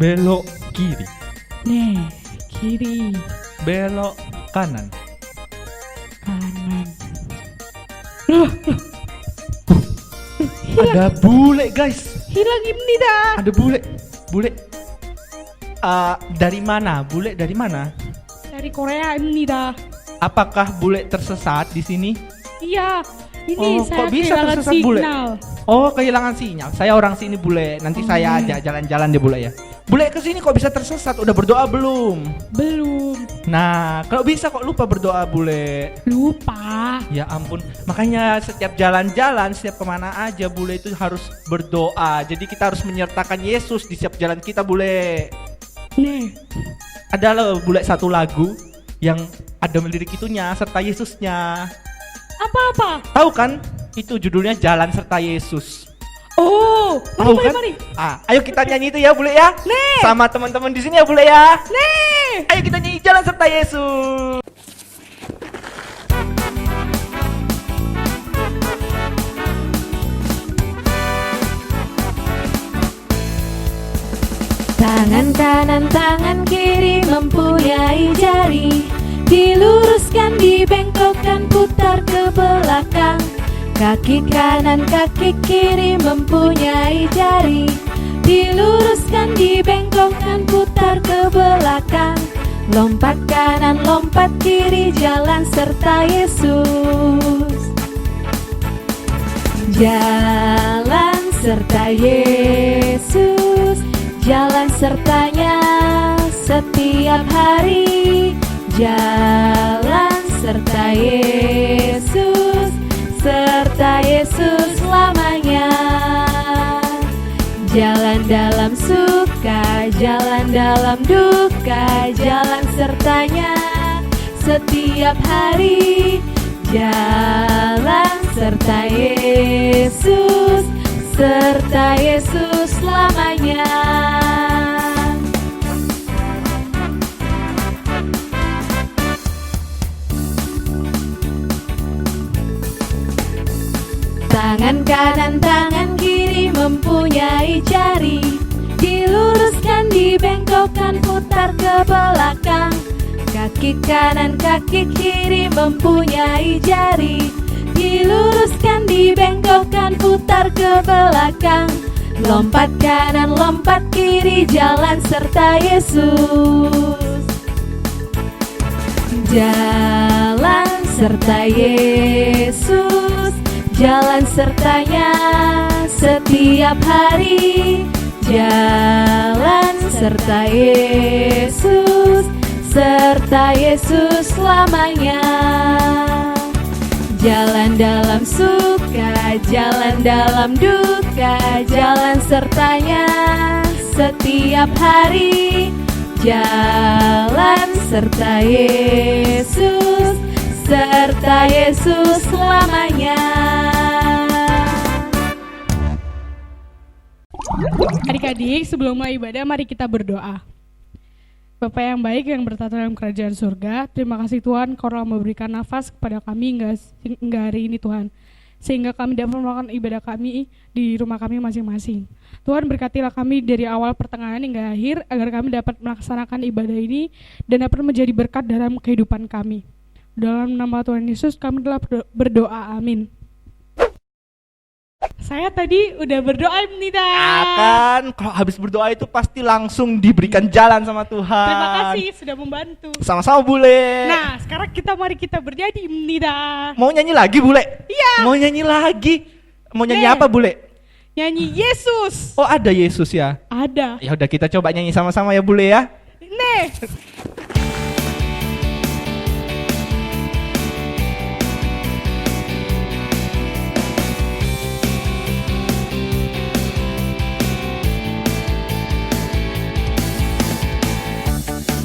Belok kiri. Nih, kiri, Belok kanan. kanan. Loh, Ada bule guys. hilang ini dah. Ada bule. Bule. Dari mana? Bule dari mana? Dari Korea ini dah. Apakah bule tersesat di sini? Iya, ini Oh, saya kok bisa kehilangan tersesat bule? signal. Oh, kehilangan sinyal. Saya orang sini bule. Nanti saya ajak jalan-jalan deh bule ya. Bule kesini kok bisa tersesat? Udah berdoa belum? Belum, Nah, kalau bisa kok lupa berdoa bule. lupa. Ya ampun. Makanya setiap jalan-jalan, setiap kemana aja bule itu harus berdoa. Jadi kita harus menyertakan Yesus di setiap jalan kita bule. Nih, Ada loh bule satu lagu yang ada lirik itunya serta Yesusnya. apa-apa? Tahu kan? Itu judulnya Jalan Serta Yesus. Oh, Tahu mari, kan? mari. Ayo kita nyanyi itu ya bule ya. Nih. Sama teman-teman di sini ya bule ya. Nih. Ayo kita nyanyi Jalan Serta Yesus. Tangan kanan, tangan kiri mempunyai jari, diluruskan, dibengkokkan, putar ke belakang. Kaki kanan, kaki kiri mempunyai jari, diluruskan, dibengkokkan, putar ke belakang. Lompat kanan, lompat kiri, jalan serta Yesus. Jalan serta Yesus, jalan sertanya setiap hari. Jalan serta Yesus, serta Yesus selamanya. Jalan dalam suka, jalan dalam duka, jalan sertanya setiap hari. Jalan serta Yesus, serta Yesus selamanya. Tangan kanan, tangan kiri mempunyai jari, diluruskan, dibengkokkan, putar ke belakang. Kaki kanan, kaki kiri mempunyai jari, diluruskan, dibengkokkan, putar ke belakang. Lompat kanan, lompat kiri, jalan serta Yesus. Jalan serta Yesus, jalan sertanya setiap hari. Jalan serta Yesus, serta Yesus selamanya. Jalan dalam suka, jalan dalam duka, jalan sertanya setiap hari. Jalan serta Yesus, serta Yesus selamanya. Adik-adik, sebelum mulai ibadah, mari kita berdoa. Bapa yang baik yang bertata dalam kerajaan surga, terima kasih Tuhan Kau telah memberikan nafas kepada kami hingga hari ini Tuhan, sehingga kami dapat melakukan ibadah kami di rumah kami masing-masing. Tuhan berkatilah kami dari awal pertengahan hingga akhir, agar kami dapat melaksanakan ibadah ini dan dapat menjadi berkat dalam kehidupan kami. Dalam nama Tuhan Yesus kami telah berdoa, amin. Saya tadi udah berdoa nih dah. Akan kalau habis berdoa itu pasti langsung diberikan jalan sama Tuhan. Terima kasih sudah membantu. Sama-sama bule. Nah, sekarang mari kita bernyanyi nih dah. Mau nyanyi lagi bule? Iya. Mau nyanyi lagi? Mau nyanyi Nih. apa bule? Nyanyi Yesus. Oh ada Yesus ya? Ada. Ya udah kita coba nyanyi sama-sama ya bule ya. Nih.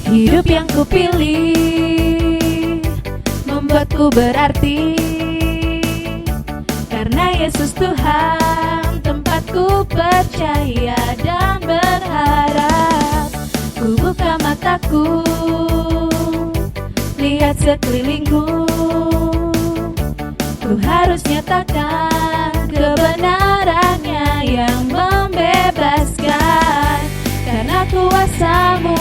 Hidup yang kupilih membuatku berarti, karena Yesus Tuhan tempatku percaya dan berharap. Ku buka mataku, lihat sekelilingku, ku harus nyatakan kebenarannya yang membebaskan. Karena kuasa-Mu,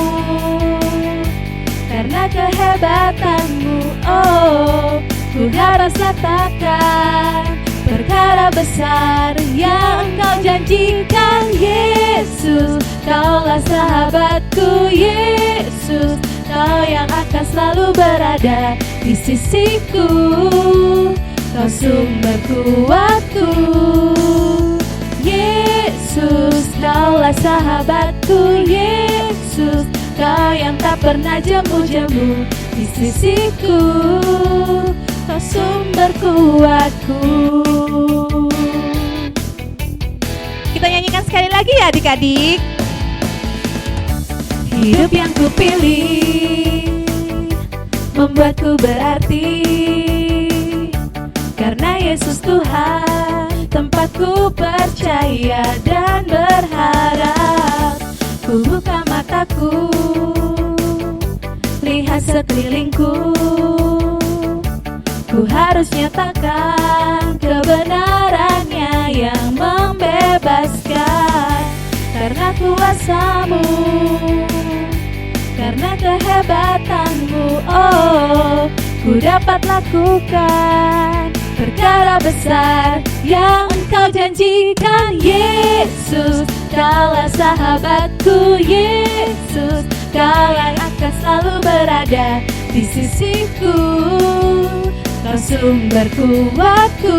karena kehebatanmu. Oh, ku harus nyatakan perkara besar yang Engkau janjikan. Yesus, Kaulah sahabatku. Yesus, Kau yang akan selalu berada di sisiku. Kau sumber kuatku. Yesus, Kaulah sahabatku. Yesus, Kau yang tak pernah jemu-jemu di sisiku. Kau sumber kuatku. Kita nyanyikan sekali lagi ya adik-adik. Hidup yang kupilih membuatku berarti, karena Yesus Tuhan tempatku percaya dan berharap. Ku buka mataku, lihat sekelilingku. Ku harus nyatakan kebenarannya yang membebaskan, karena kuasa-Mu, karena kehebatanmu. Oh, ku dapat lakukan perkara besar yang Engkau janjikan. Yesus, Kaulah sahabatku. Yesus, Kau yang akan selalu berada di sisiku. Kau sumber kuatku.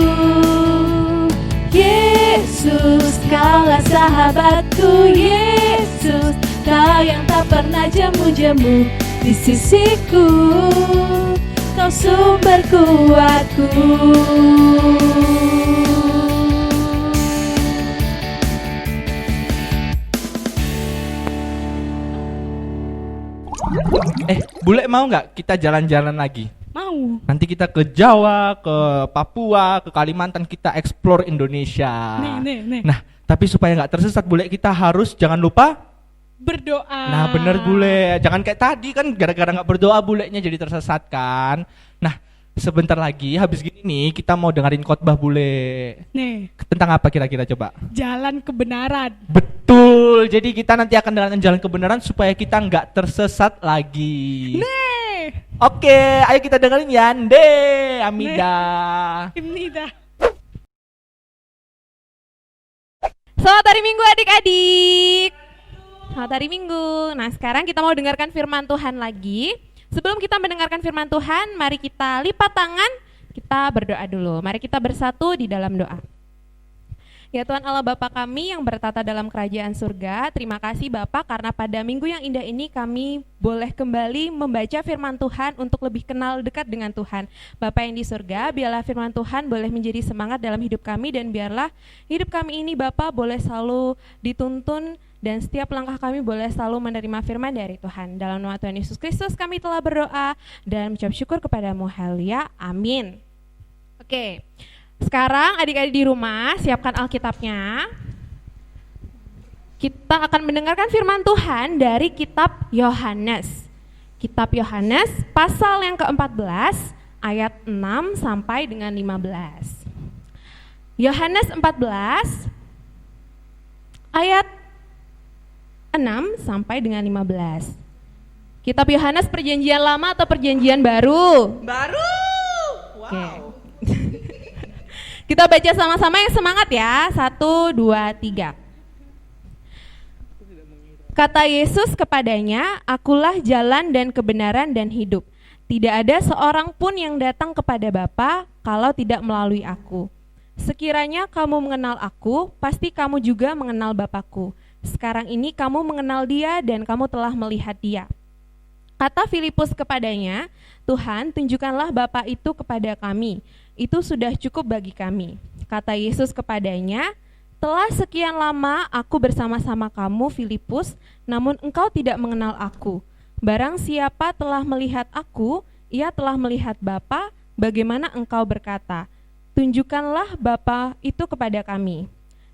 Yesus, Kaulah sahabatku. Yesus, Kau yang tak pernah jemu-jemu di sisiku. Kau sumber kuatku. Bule mau nggak kita jalan-jalan lagi? Mau. Nanti kita ke Jawa, ke Papua, ke Kalimantan, kita explore Indonesia. Nih. Nah, tapi supaya nggak tersesat bule, kita harus jangan lupa Berdoa. Nah bener bule, jangan kayak tadi kan gara-gara nggak berdoa bulenya jadi tersesat kan. Nah sebentar lagi habis gini nih kita mau dengerin khotbah bule. Nih, Tentang apa kira-kira coba? jalan kebenaran. Betul, jadi kita nanti akan dengarkan jalan kebenaran supaya kita nggak tersesat lagi. Nih, Oke, ayo kita dengerin Yande, Amida. ini dah. Selamat hari Minggu adik-adik. Selamat hari Minggu. Nah sekarang kita mau dengarkan firman Tuhan lagi. Sebelum kita mendengarkan firman Tuhan, mari kita lipat tangan, kita berdoa dulu. Mari kita bersatu di dalam doa. Ya Tuhan Allah Bapa kami yang bertata dalam kerajaan surga, terima kasih Bapa karena pada minggu yang indah ini kami boleh kembali membaca firman Tuhan untuk lebih kenal dekat dengan Tuhan. Bapa yang di surga, biarlah firman Tuhan boleh menjadi semangat dalam hidup kami dan biarlah hidup kami ini Bapa boleh selalu dituntun dan setiap langkah kami boleh selalu menerima firman dari Tuhan. Dalam nama Tuhan Yesus Kristus kami telah berdoa dan mengucap syukur kepadamu. Haleluya. Amin. Oke. Sekarang adik-adik di rumah siapkan Alkitabnya. Kita akan mendengarkan firman Tuhan dari kitab Yohanes. Kitab Yohanes pasal yang ke-14 ayat 6 sampai dengan 15. Yohanes 14 ayat 6 sampai dengan 15. Kitab Yohanes perjanjian lama atau perjanjian baru? Baru. Wow. Oke. Kita baca sama-sama yang semangat ya. 1, 2, 3. Kata Yesus kepadanya, "Akulah jalan dan kebenaran dan hidup. Tidak ada seorang pun yang datang kepada Bapa kalau tidak melalui aku. Sekiranya kamu mengenal aku, pasti kamu juga mengenal Bapakku. Sekarang ini kamu mengenal Dia dan kamu telah melihat Dia." Kata Filipus kepadanya, "Tuhan, tunjukkanlah Bapa itu kepada kami. Itu sudah cukup bagi kami." Kata Yesus kepadanya, "Telah sekian lama aku bersama-sama kamu, Filipus, namun engkau tidak mengenal aku. Barang siapa telah melihat aku, ia telah melihat Bapa. Bagaimana engkau berkata, 'Tunjukkanlah Bapa itu kepada kami'?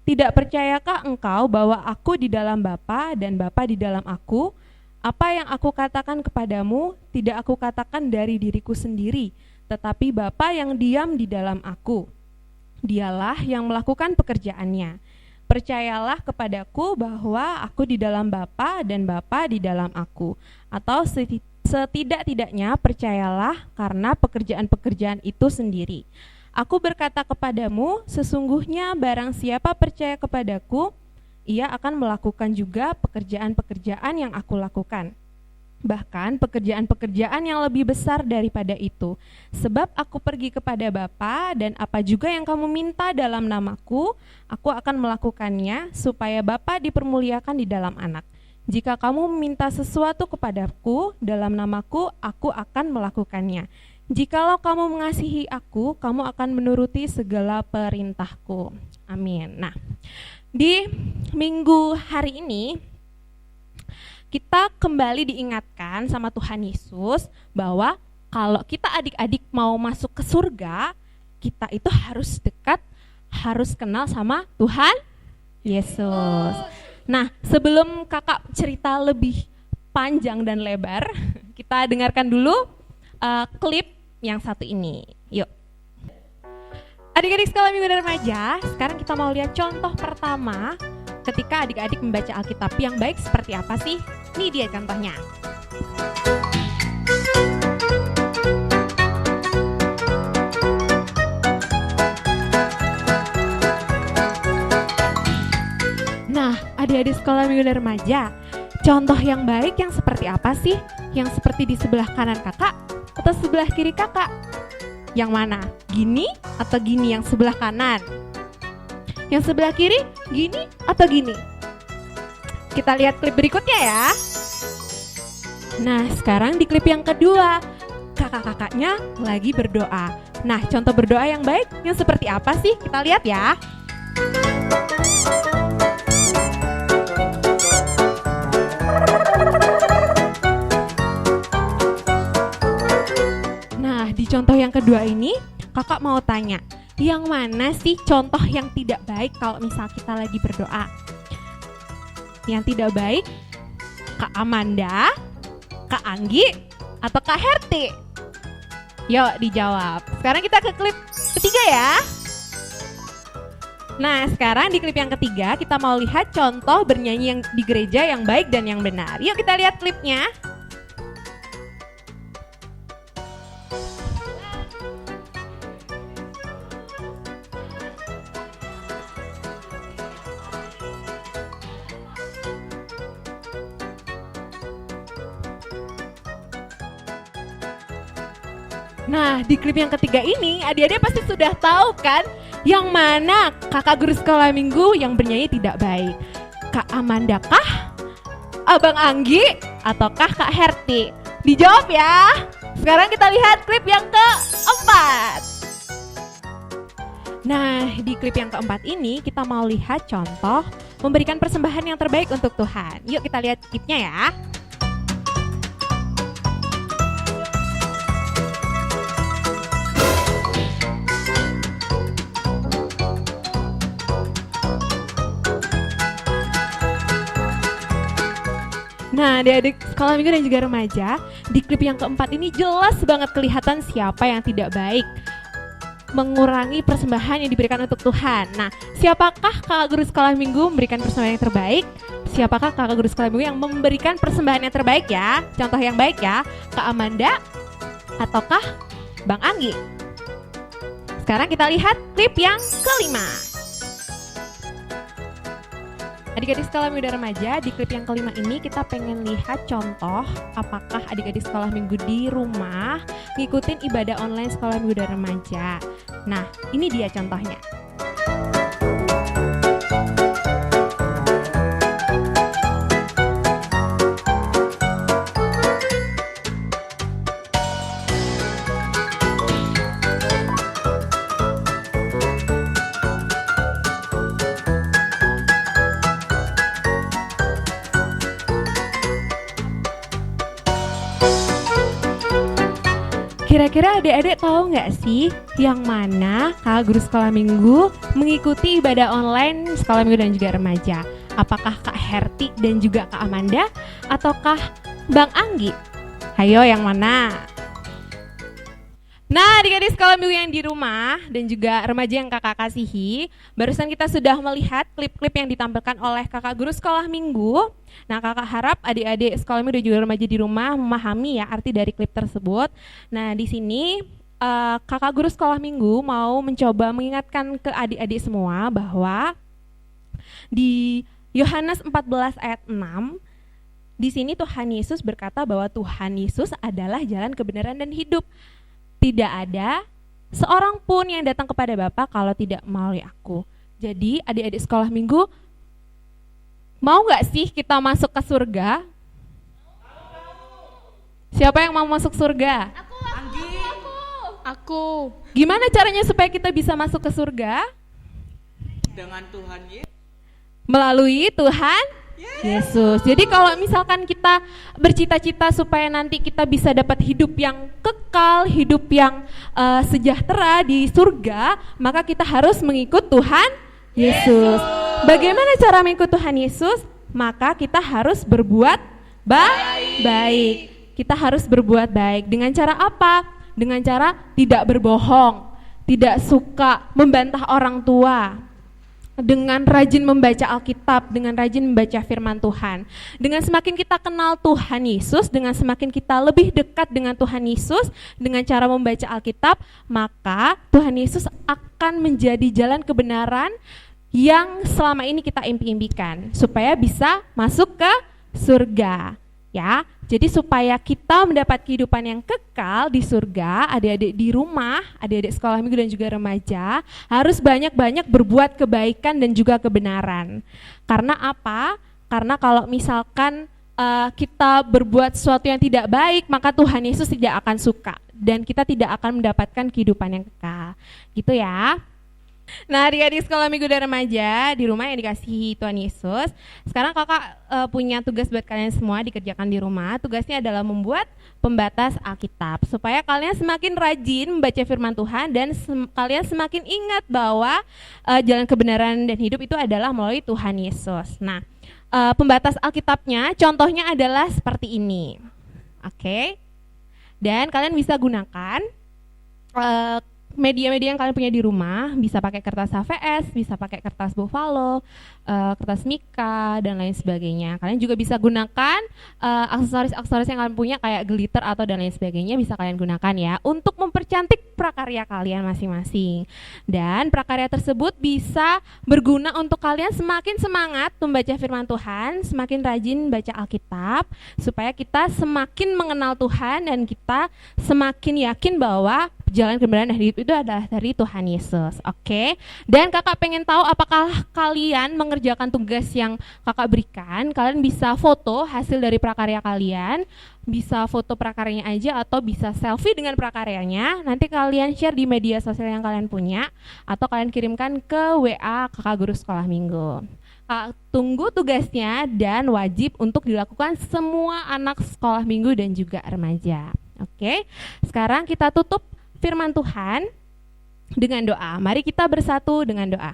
Tidak percayakah engkau bahwa aku di dalam Bapa dan Bapa di dalam aku? Apa yang aku katakan kepadamu, tidak aku katakan dari diriku sendiri, tetapi Bapa yang diam di dalam aku. Dialah yang melakukan pekerjaannya. percayalah kepadaku bahwa aku di dalam Bapa dan Bapa di dalam aku. Atau setidak-tidaknya percayalah karena pekerjaan-pekerjaan itu sendiri. Aku berkata kepadamu, sesungguhnya barang siapa percaya kepadaku, ia akan melakukan juga pekerjaan-pekerjaan yang aku lakukan. Bahkan pekerjaan-pekerjaan yang lebih besar daripada itu. Sebab aku pergi kepada Bapa, dan apa juga yang kamu minta dalam namaku, aku akan melakukannya, supaya Bapa dipermuliakan di dalam Anak. Jika kamu meminta sesuatu kepadaku dalam namaku, aku akan melakukannya. Jikalau kamu mengasihi aku, kamu akan menuruti segala perintahku. Amin. Nah, di minggu hari ini kita kembali diingatkan sama Tuhan Yesus bahwa kalau kita adik-adik mau masuk ke surga, kita itu harus dekat, harus kenal sama Tuhan Yesus. Nah, sebelum kakak cerita lebih panjang dan lebar, kita dengarkan dulu klip yang satu ini. Yuk. Adik-adik sekolah minggu dan remaja, sekarang kita mau lihat contoh pertama ketika adik-adik membaca Alkitab yang baik seperti apa sih? Ini dia contohnya. Nah, adik-adik sekolah minggu dan remaja, contoh yang baik yang seperti apa sih? Yang seperti di sebelah kanan kakak atau sebelah kiri kakak? Yang mana? Gini atau gini yang sebelah kanan? Yang sebelah kiri gini atau gini? Kita lihat klip berikutnya ya. Nah, sekarang di klip yang kedua, kakak-kakaknya lagi berdoa. Nah, contoh berdoa yang baik yang seperti apa sih? Kita lihat ya. Nah, di contoh yang kedua ini, kakak mau tanya, yang mana sih contoh yang tidak baik kalau misal kita lagi berdoa? Yang tidak baik, Kak Amanda, Kak Anggi, atau Kak Herti? Yuk dijawab. Sekarang kita ke klip ketiga ya. Nah, sekarang di klip yang ketiga kita mau lihat contoh bernyanyi yang di gereja yang baik dan yang benar. Yuk kita lihat klipnya. Nah, di klip yang ketiga ini, adik-adik pasti sudah tahu kan yang mana kakak guru sekolah minggu yang bernyanyi tidak baik. Kak Amanda kah? Abang Anggi? Ataukah Kak Herti? Dijawab ya. Sekarang kita lihat klip yang keempat. Nah, di klip yang keempat ini kita mau lihat contoh memberikan persembahan yang terbaik untuk Tuhan. Yuk kita lihat klipnya ya. Nah, adik-adik sekolah minggu dan juga remaja, di klip yang keempat ini jelas banget kelihatan siapa yang tidak baik mengurangi persembahan yang diberikan untuk Tuhan. Nah, siapakah kakak guru sekolah minggu memberikan persembahan yang terbaik? Siapakah kakak guru sekolah minggu yang memberikan persembahan yang terbaik ya? Contoh yang baik ya, Kak Amanda ataukah Bang Anggi? Sekarang kita lihat klip yang kelima. Adik-adik sekolah minggu dan remaja, di klip yang kelima ini kita pengen lihat contoh apakah adik-adik sekolah minggu di rumah ngikutin ibadah online sekolah minggu dan remaja. Nah, ini dia contohnya. Kira-kira adik-adik tahu nggak sih yang mana kakak guru sekolah minggu mengikuti ibadah online sekolah minggu dan juga remaja? Apakah Kak Herti dan juga Kak Amanda ataukah Bang Anggi? Ayo yang mana? Nah, adik-adik sekolah minggu yang di rumah dan juga remaja yang kakak kasihi, barusan kita sudah melihat klip-klip yang ditampilkan oleh kakak guru sekolah minggu. Nah, kakak harap adik-adik sekolah minggu dan juga remaja di rumah memahami ya arti dari klip tersebut. Nah, di sini kakak guru sekolah minggu mau mencoba mengingatkan ke adik-adik semua bahwa di Yohanes 14 ayat 6, di sini Tuhan Yesus berkata bahwa Tuhan Yesus adalah jalan kebenaran dan hidup. Tidak ada seorang pun yang datang kepada Bapa kalau tidak melalui aku. Jadi adik-adik sekolah minggu, mau gak sih kita masuk ke surga? Siapa yang mau masuk surga? Aku. Gimana caranya supaya kita bisa masuk ke surga? Dengan Tuhan Yesus. Melalui Tuhan Yesus. Jadi kalau misalkan kita bercita-cita supaya nanti kita bisa dapat hidup yang kekal, hidup yang sejahtera di surga, maka kita harus mengikut Tuhan Yesus. Bagaimana cara mengikut Tuhan Yesus? Maka kita harus berbuat baik. Kita harus berbuat baik. Dengan cara apa? Dengan cara tidak berbohong, tidak suka membantah orang tua, dengan rajin membaca Alkitab, dengan rajin membaca firman Tuhan. Dengan semakin kita kenal Tuhan Yesus, dengan semakin kita lebih dekat dengan Tuhan Yesus, dengan cara membaca Alkitab, maka Tuhan Yesus akan menjadi jalan kebenaran yang selama ini kita impi-impikan, supaya bisa masuk ke surga. Ya, jadi supaya kita mendapat kehidupan yang kekal di surga, adik-adik di rumah, adik-adik sekolah minggu dan juga remaja harus banyak-banyak berbuat kebaikan dan juga kebenaran. Karena apa? Karena kalau misalkan kita berbuat sesuatu yang tidak baik, maka Tuhan Yesus tidak akan suka dan kita tidak akan mendapatkan kehidupan yang kekal. Gitu ya. Nah, adik-adik sekolah minggu dan remaja di rumah yang dikasihi Tuhan Yesus, sekarang kakak punya tugas buat kalian semua dikerjakan di rumah. Tugasnya adalah membuat pembatas Alkitab supaya kalian semakin rajin membaca firman Tuhan dan kalian semakin ingat bahwa jalan kebenaran dan hidup itu adalah melalui Tuhan Yesus. Nah, pembatas Alkitabnya contohnya adalah seperti ini. Oke. Dan kalian bisa gunakan media-media yang kalian punya di rumah, bisa pakai kertas HVS, bisa pakai kertas Buffalo, kertas Mika, dan lain sebagainya. Kalian juga bisa gunakan aksesoris-aksesoris yang kalian punya kayak glitter atau dan lain sebagainya, bisa kalian gunakan ya untuk mempercantik prakarya kalian masing-masing. Dan prakarya tersebut bisa berguna untuk kalian semakin semangat membaca firman Tuhan, semakin rajin baca Alkitab, supaya kita semakin mengenal Tuhan dan kita semakin yakin bahwa jalan kebenaran dan hidup itu adalah dari Tuhan Yesus. Oke. Dan kakak pengen tahu apakah kalian mengerjakan tugas yang kakak berikan. Kalian bisa foto hasil dari prakarya kalian, bisa foto prakaryanya aja atau bisa selfie dengan prakaryanya. Nanti kalian share di media sosial yang kalian punya atau kalian kirimkan ke WA kakak guru sekolah minggu. Tunggu tugasnya dan wajib untuk dilakukan semua anak sekolah minggu dan juga remaja. Oke. Sekarang kita tutup firman Tuhan dengan doa. Mari kita bersatu dengan doa.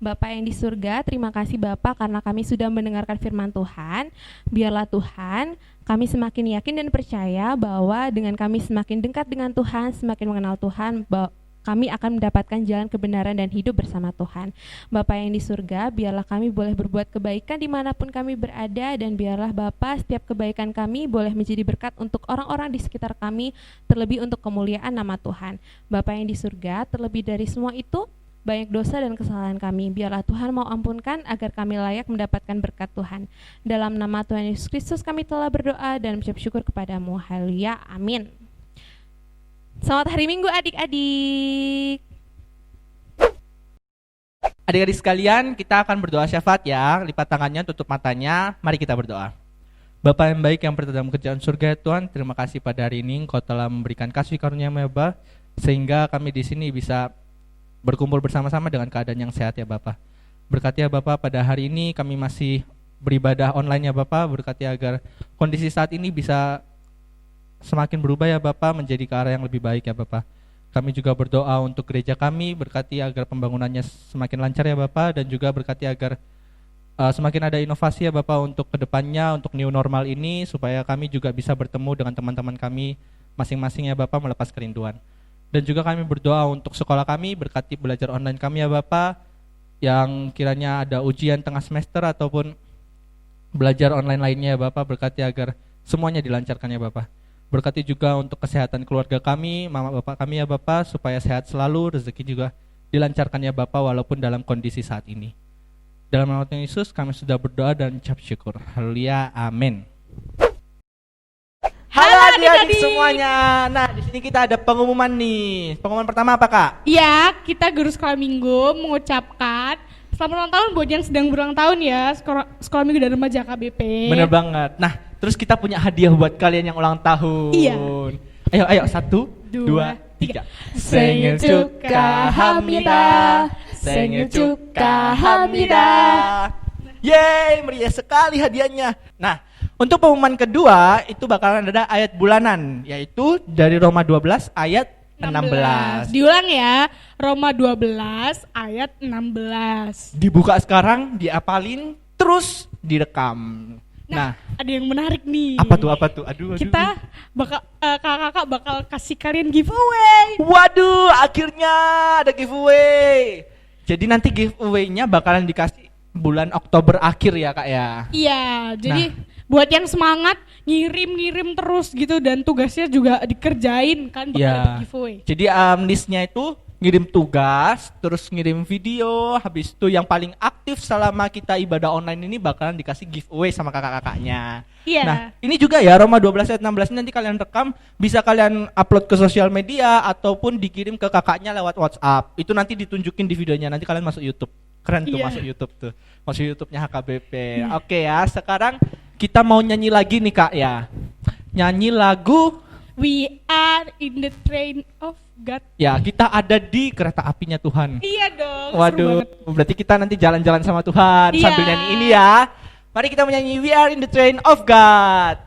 Bapa yang di surga, terima kasih Bapa karena kami sudah mendengarkan firman Tuhan. Biarlah Tuhan, kami semakin yakin dan percaya bahwa dengan kami semakin dekat dengan Tuhan, semakin mengenal Tuhan, kami akan mendapatkan jalan kebenaran dan hidup bersama Tuhan. Bapa yang di surga, biarlah kami boleh berbuat kebaikan dimanapun kami berada, dan biarlah Bapa setiap kebaikan kami boleh menjadi berkat untuk orang-orang di sekitar kami, terlebih untuk kemuliaan nama Tuhan. Bapa yang di surga, terlebih dari semua itu, banyak dosa dan kesalahan kami, biarlah Tuhan mau ampunkan agar kami layak mendapatkan berkat Tuhan. Dalam nama Tuhan Yesus Kristus kami telah berdoa dan mengucap syukur kepadamu. Haleluya, amin. Selamat hari Minggu adik-adik. Adik-adik sekalian, kita akan berdoa syafaat ya. Lipat tangannya, tutup matanya. Mari kita berdoa. Bapa yang baik yang berada dalam kerajaan surga, Tuhan, terima kasih pada hari ini Engkau telah memberikan kasih karunia-Mu ya Bapa, sehingga kami di sini bisa berkumpul bersama-sama dengan keadaan yang sehat ya Bapa. Berkati ya Bapa, pada hari ini kami masih beribadah online ya Bapa. Berkati agar kondisi saat ini bisa semakin berubah ya Bapa, menjadi ke arah yang lebih baik ya Bapa. Kami juga berdoa untuk gereja kami, berkati agar pembangunannya semakin lancar ya Bapa, dan juga berkati agar semakin ada inovasi ya Bapa untuk kedepannya, untuk new normal ini, supaya kami juga bisa bertemu dengan teman-teman kami masing-masing ya Bapak, melepas kerinduan. Dan juga kami berdoa untuk sekolah kami, berkati belajar online kami ya Bapak, yang kiranya ada ujian tengah semester ataupun belajar online lainnya ya Bapak, berkati agar semuanya dilancarkan ya Bapak. Berkati juga untuk kesehatan keluarga kami, mama bapak kami ya Bapak, supaya sehat selalu, rezeki juga dilancarkan ya Bapak walaupun dalam kondisi saat ini. Dalam nama Tuhan Yesus kami sudah berdoa dan ucap syukur. Haleluya, amin. Halo adik-adik semuanya. Nah, di sini kita ada pengumuman nih. Pengumuman pertama apa Kak? Ya, kita guru sekolah minggu mengucapkan selamat ulang tahun buat yang sedang berulang tahun ya, sekolah minggu dan remaja KBP. Bener banget. Nah, terus kita punya hadiah buat kalian yang ulang tahun. Iya. Ayo, 1, 2, 3. Sengil Cuka Hamida, Sengil Cuka Hamida. Yeay, meriah sekali hadiahnya. Nah, untuk pengumuman kedua itu bakalan ada ayat bulanan, yaitu dari Roma 12 ayat 16. Diulang ya, Roma 12 ayat 16. Dibuka sekarang, diapalin, terus direkam. Nah, ada yang menarik nih. apa tuh? Aduh. Kita bakal kakak-kakak bakal kasih kalian giveaway. Waduh, akhirnya ada giveaway. Jadi nanti giveaway-nya bakalan dikasih bulan Oktober akhir ya Kak ya. Iya, jadi buat yang semangat ngirim terus gitu, dan tugasnya juga dikerjain kan bakal dapet giveaway. Jadi listnya itu ngirim tugas, terus ngirim video, habis itu yang paling aktif selama kita ibadah online ini bakalan dikasih giveaway sama kakak-kakaknya. Iya. Nah, ini juga ya Roma 12 ayat 16 ini nanti kalian rekam, bisa kalian upload ke sosial media ataupun dikirim ke kakaknya lewat WhatsApp. Itu nanti ditunjukin di videonya, nanti kalian masuk YouTube. Keren tuh masuk YouTube tuh. Masuk YouTube-nya HKBP. Oke ya, sekarang kita mau nyanyi lagi nih Kak ya. Nyanyi lagu We are in the train of God. Ya, kita ada di kereta apinya Tuhan. Iya dong. Waduh, berarti kita nanti jalan-jalan sama Tuhan sambil nyanyi ini ya. Mari kita menyanyi We Are in the Train of God.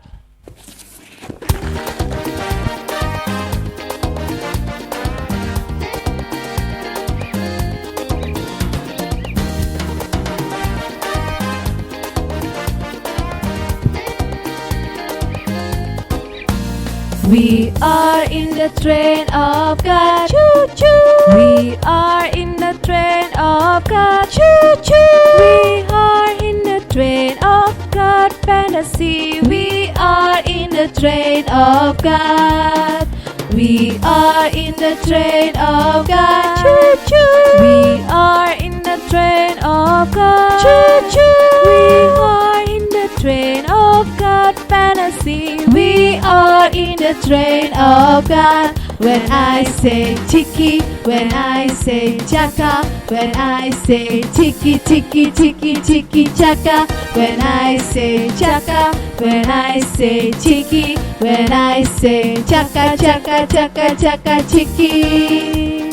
We are in the train of God. Choo choo. We are in the train of God. Choo choo. We are in the train of God. Fantasy. We are in the train of God. We are in the train of God. Choo choo. We are in the train of God. Choo choo. We are in the train of God. Fantasy. We are in the train of God. When I say tiki, when I say chaka, when I say tiki tiki tiki tiki chaka, when I say chaka, when I say tiki, when I say chaka chaka chaka chaka tiki.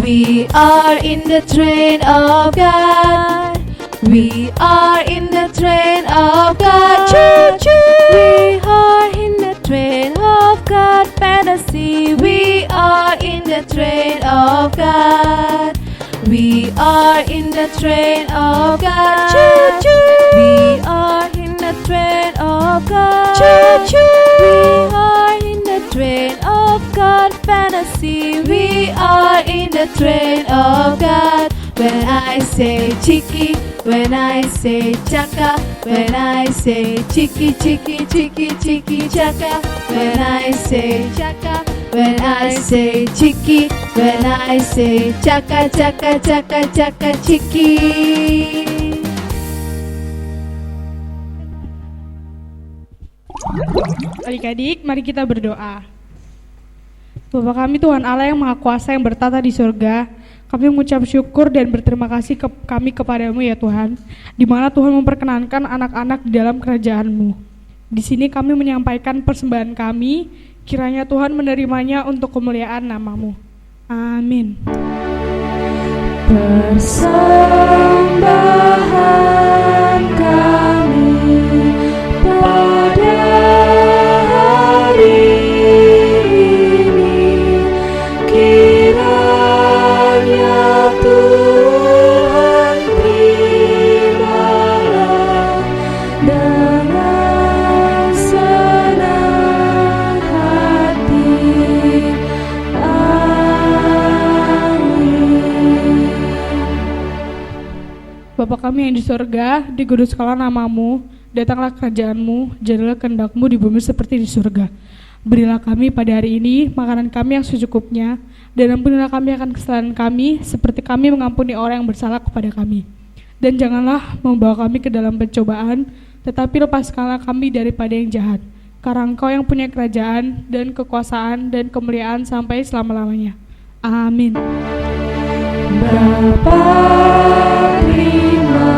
We are in the train of God. We are in the train of God. Choo choo. We are in the train of God. Fantasy. We are in the train of God. We are in the train of God. Choo choo. We are in the train of God. Choo choo. We are in the train of God. Fantasy. We are in the train of God. When I say tiki, when I say chaka, when I say tiki tiki tiki tiki chaka, when I say chaka, when I say tiki, when I say chaka chaka chaka chaka tiki. Adik-adik, mari kita berdoa. Bapa kami Tuhan Allah yang Maha Kuasa yang bertata di surga, kami mengucap syukur dan berterima kasih kami kepadamu ya Tuhan, di mana Tuhan memperkenankan anak-anak di dalam kerajaan-Mu. Di sini kami menyampaikan persembahan kami, kiranya Tuhan menerimanya untuk kemuliaan nama-Mu. Amin. Persembahan kami pada hari ini, kiranya Tuhan terimalah dengan senang. Bapa kami yang di surga, dikuduskanlah namamu, datanglah kerajaanmu, jadilah kehendak-mu di bumi seperti di surga. Berilah kami pada hari ini makanan kami yang secukupnya, dan ampunilah kami akan kesalahan kami, seperti kami mengampuni orang yang bersalah kepada kami. Dan janganlah membawa kami ke dalam pencobaan, tetapi lepaskanlah kami daripada yang jahat. Karena Engkau yang punya kerajaan, dan kekuasaan, dan kemuliaan sampai selama-lamanya. Amin. Bapa, terima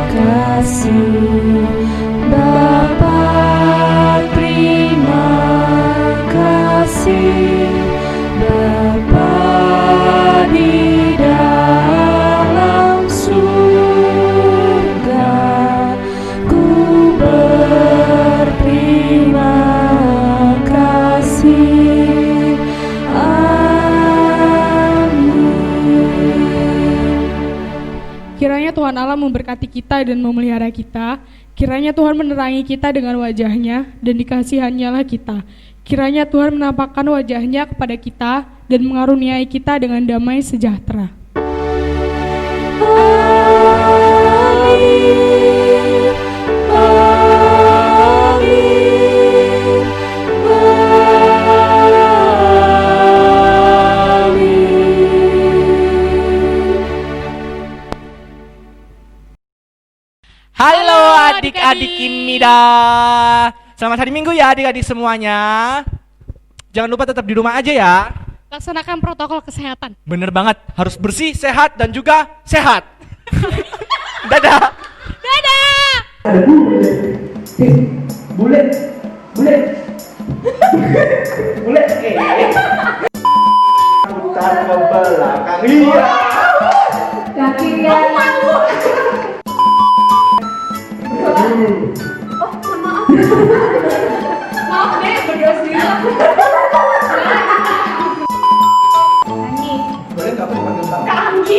kasih. Bapa, terima kasih. Bapa di dalam surga, ku berterima kasih. Kiranya Tuhan Allah memberkati kita dan memelihara kita. Kiranya Tuhan menerangi kita dengan wajah-Nya dan dikasihannya lah kita. Kiranya Tuhan menampakkan wajah-Nya kepada kita dan mengaruniai kita dengan damai sejahtera. Amin. Amin. Halo adik-adik Kimida. Selamat hari Minggu ya adik-adik semuanya. Jangan lupa tetap di rumah aja ya. Laksanakan protokol kesehatan. Bener banget, harus bersih, sehat, dan juga sehat. Dadah. Ada bule. Putar ke belakang. Iya. Kaki kanan. Maaf deh, berdua sendiri. Boleh nggak aku dipanggil Bang? Kaki.